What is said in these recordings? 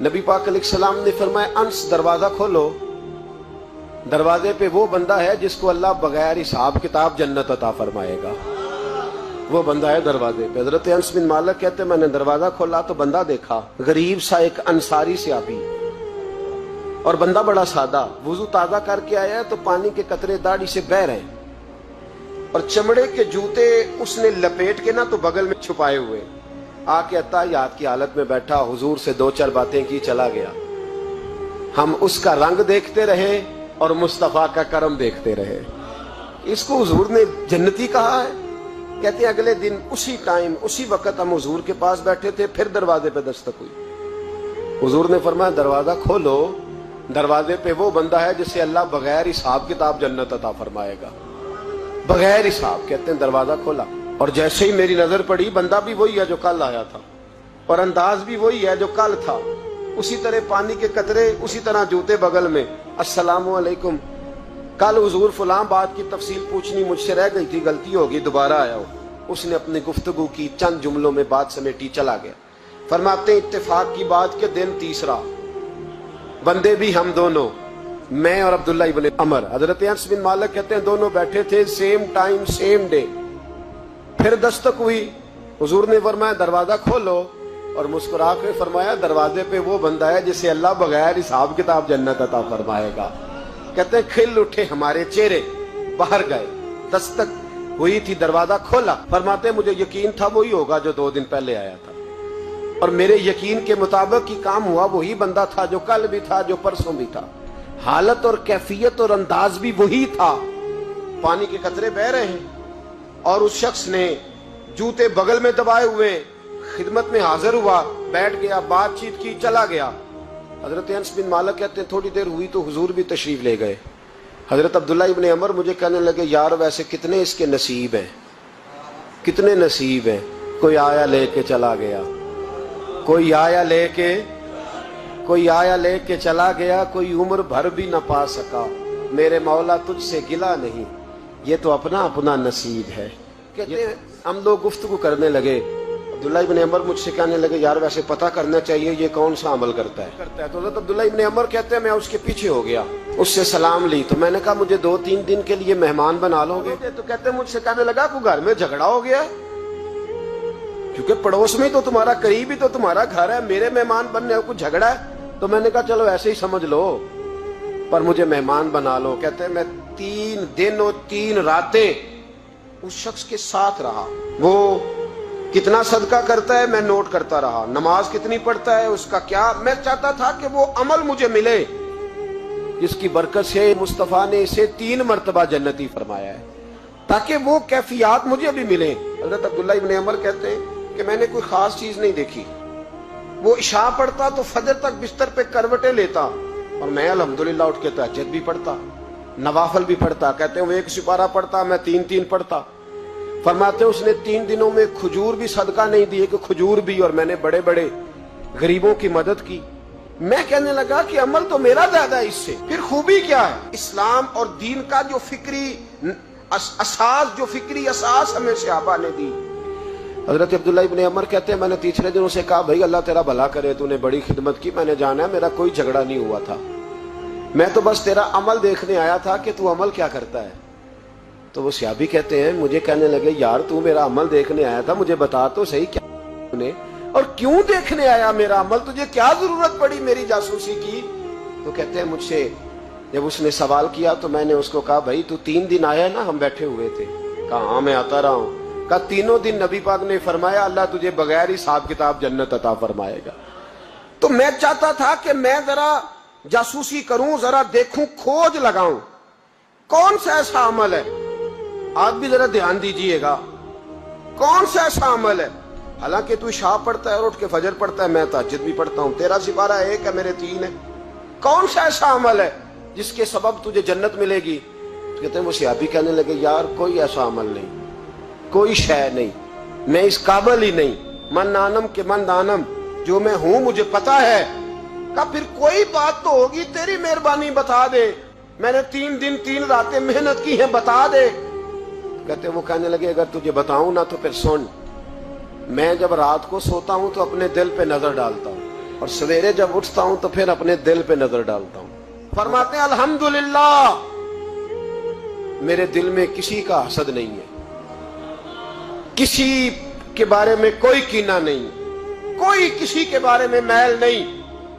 नबी पाक अलैहिस्सलाम ने फरमाया, अंस दरवाजा खोलो, दरवाजे पे वो बंदा है जिसको अल्लाह बगैर हिसाब किताब जन्नत अता फरमाएगा। वो बंदा है दरवाजे पे। हजरत अंस बिन मालिक कहते मैंने दरवाजा खोला तो बंदा देखा, गरीब सा एक अंसारी सहाबी, और बंदा बड़ा सादा, वुजू ताजा करके आया है तो पानी के कतरे दाढ़ी से बह रहे हैं, और चमड़े के जूते उसने लपेट के ना तो बगल में छुपाए हुए, आके अत्ताहियात की हालत में बैठा, हुजूर से दो चार बातें की, चला गया। हम उसका रंग देखते रहे और मुस्तफा का करम देखते रहे। इसको हुजूर ने जन्नती कहा है। कहते हैं अगले दिन उसी टाइम उसी वक्त हम हुजूर के पास बैठे थे, फिर दरवाजे पे दस्तक हुई। हुजूर ने फरमाया दरवाजा खोलो, दरवाजे पे वो बंदा है जिसे अल्लाह बगैर हिसाब किताब जन्नत अता फरमाएगा, बगैर हिसाब। कहते हैं दरवाजा खोला और जैसे ही मेरी नजर पड़ी, बंदा भी वही है जो कल आया था और अंदाज भी वही है जो कल था, उसी तरह पानी के कतरे, उसी तरह जूते बगल में। अस्सलामु अलैकुम, कल हुजूर फलां बात की तफसील पूछनी मुझसे रह गई थी, गलती होगी, दोबारा आया हो। उसने अपनी गुफ्तगू की, चंद जुमलों में बात समेटी, चला गया। फरमाते इत्तेफाक की बात के दिन तीसरा, बंदे भी हम दोनों, मैं और अब्दुल्ला इब्न अमर। हजरत अंस बिन मालिक कहते हैं दोनों बैठे थे, सेम टाइम सेम डे। फिर दस्तक हुई, हुजूर ने फरमाया दरवाजा खोलो, और मुस्कुरा के फरमाया दरवाजे पे वो बंदा है जिसे अल्लाह बगैर हिसाब किताब जन्नत अता फरमाएगा। कहते हैं खिल उठे हमारे चेहरे, बाहर गए, दस्तक हुई थी, दरवाजा खोला। फरमाते मुझे यकीन था वही होगा जो 2 दिन पहले आया था, और मेरे यकीन के मुताबिक ही काम हुआ, वही बंदा था जो कल भी था, जो परसों भी था। हालत और कैफियत और अंदाज भी वही था। पानी के कतरे बह रहे हैं और उस शख्स ने जूते बगल में दबाए हुए खिदमत में हाजिर हुआ, बैठ गया, बातचीत की, चला गया। हजरत अंस बिन मालिक कहते हैं थोड़ी देर हुई तो हुजूर भी तशरीफ ले गए। हजरत अब्दुल्ला इब्न अमर मुझे कहने लगे यार वैसे कितने इसके नसीब हैं, कितने नसीब हैं। कोई आया लेके चला गया, कोई आया लेके चला गया, कोई उम्र भर भी न पा सका। मेरे मौला तुझसे गिला नहीं, ये तो अपना अपना नसीब है। कहते हैं हम लोग गुफ्तगू करने लगे। अब्दुल्ला इब्न अमर मुझसे कहने लगे यार वैसे पता करना चाहिए ये कौन सा अमल करता है। तो अब्दुल्ला इब्न अमर कहते हैं मैं उसके पीछे हो गया, उससे सलाम ली। तो मैंने कहा मुझे 2-3 दिन के लिए मेहमान बना लोगे? तो कहते हैं मुझसे कहने लगा को घर में झगड़ा हो गया, क्योंकि पड़ोस में तो तुम्हारा, करीब ही तो तुम्हारा घर है, मेरे मेहमान बनने को कुछ झगड़ा है। तो मैंने कहा चलो ऐसे ही समझ लो, पर मुझे मेहमान बना लो। कहते हैं मैं 3 दिन और 3 रातें उस शख्स के साथ रहा। वो कितना सदका करता है मैं नोट करता रहा, नमाज कितनी पढ़ता है उसका क्या। मैं चाहता था कि वो अमल मुझे मिले जिसकी बरकत से मुस्तफा ने इसे 3 मरतबा जन्नती फरमाया है, ताकि वो कैफियत मुझे भी मिले। हजरत अब्दुल्ला इब्न अमर कहते हैं कि मैंने कोई खास चीज नहीं देखी। वो इशा पढ़ता तो फजर तक बिस्तर पे करवटें लेता, और मैं अल्हम्दुलिल्लाह उठ के तहज्जुद भी पढ़ता, नवाफल भी पढ़ता। कहते हैं वो 1 सिपारा पढ़ता, मैं 3-3 पढ़ता। फरमाते उसने 3 दिनों में खजूर भी सदका नहीं दिए कि खजूर भी, और मैंने बड़े बड़े गरीबों की मदद की। मैं कहने लगा कि अमल तो मेरा ज्यादा है इससे, फिर खूबी क्या है? इस्लाम और दीन का जो फिक्री असास, जो फिक्री असास हमें सहाबा ने दी। हजरत अब्दुल्ला इब्न अमर कहते हैं मैंने तीसरे दिन उसे कहा भाई अल्लाह तेरा भला करे, तूने बड़ी खिदमत की, मैंने जाना है मेरा कोई झगड़ा नहीं हुआ था, मैं तो बस तेरा अमल देखने आया था कि तू अमल क्या करता है। तो वो सहाबी कहते हैं मुझे कहने लगे यार तू मेरा अमल देखने आया था, मुझे बता तो सही क्या तूने और क्यों देखने आया मेरा अमल, तुझे क्या जरूरत पड़ी मेरी जासूसी की? तो कहते हैं मुझसे जब उसने सवाल किया तो मैंने उसको कहा भाई तू 3 दिन आया ना, हम बैठे हुए थे। कहा हाँ मैं आता रहा हूँ। कहा 3 दिन नबी पाक ने फरमाया अल्लाह तुझे बगैर हिसाब किताब जन्नत अता फरमाएगा। तो मैं चाहता था कि मैं जरा जासूसी करूं, जरा देखूं, खोज लगाऊं कौन सा ऐसा अमल है। आप भी जरा ध्यान दीजिएगा, कौन सा ऐसा अमल है। हालांकि तू शाह पढ़ता है और उठ के फजर पढ़ता है, मैं तहज्जुद भी पढ़ता हूं, तेरा सिपारा 1 है मेरे 3 है। कौन सा ऐसा अमल है जिसके सबब तुझे जन्नत मिलेगी? तो कहते हैं वो सहाबी कहने लगे यार कोई ऐसा अमल नहीं, कोई शय नहीं, मैं इस काबिल ही नहीं, मन नानम के मन दानम, जो मैं हूं मुझे पता है। का फिर कोई बात तो होगी, तेरी मेहरबानी बता दे, मैंने 3 दिन 3 रातें मेहनत की है, बता दे। कहते वो कहने लगे अगर तुझे बताऊं ना तो फिर सुन, मैं जब रात को सोता हूं तो अपने दिल पे नजर डालता हूं, اور سویرے جب اٹھتا ہوں تو پھر اپنے دل پہ نظر ڈالتا ہوں. فرماتے ہیں الحمدللہ میرے دل میں کسی کا حسد نہیں ہے, کسی کے بارے میں کوئی کینہ نہیں, کوئی کسی کے بارے میں میل نہیں.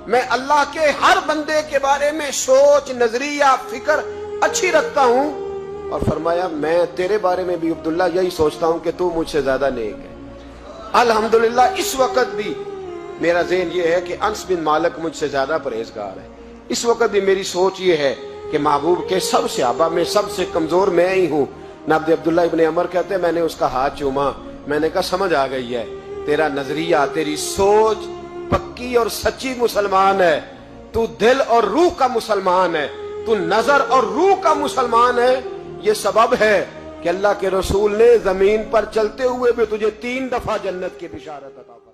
میں اللہ کے ہر بندے کے بارے میں سوچ, نظریہ, فکر اچھی رکھتا ہوں. اور فرمایا میں تیرے بارے میں بھی عبداللہ یہی سوچتا ہوں کہ تو مجھ سے زیادہ نیک ہے. الحمدللہ اس وقت بھی میرا ذہن یہ ہے کہ انس بن مالک مجھ سے زیادہ پرہیزگار ہے. اس وقت بھی میری سوچ یہ ہے کہ محبوب کے سب صحابہ میں سب سے کمزور میں ہی ہوں. نبی عبداللہ ابن عمر کہتے ہیں میں نے اس کا ہاتھ چوما, میں نے کہا سمجھ آ گئی ہے, تیرا نظریہ, تیری سوچ پکی اور سچی مسلمان ہے, تو دل اور روح کا مسلمان ہے, تو نظر اور روح کا مسلمان ہے. یہ سبب ہے کہ اللہ کے رسول نے زمین پر چلتے ہوئے بھی تجھے 3 دفعہ جنت کی بشارت عطا فرمائی.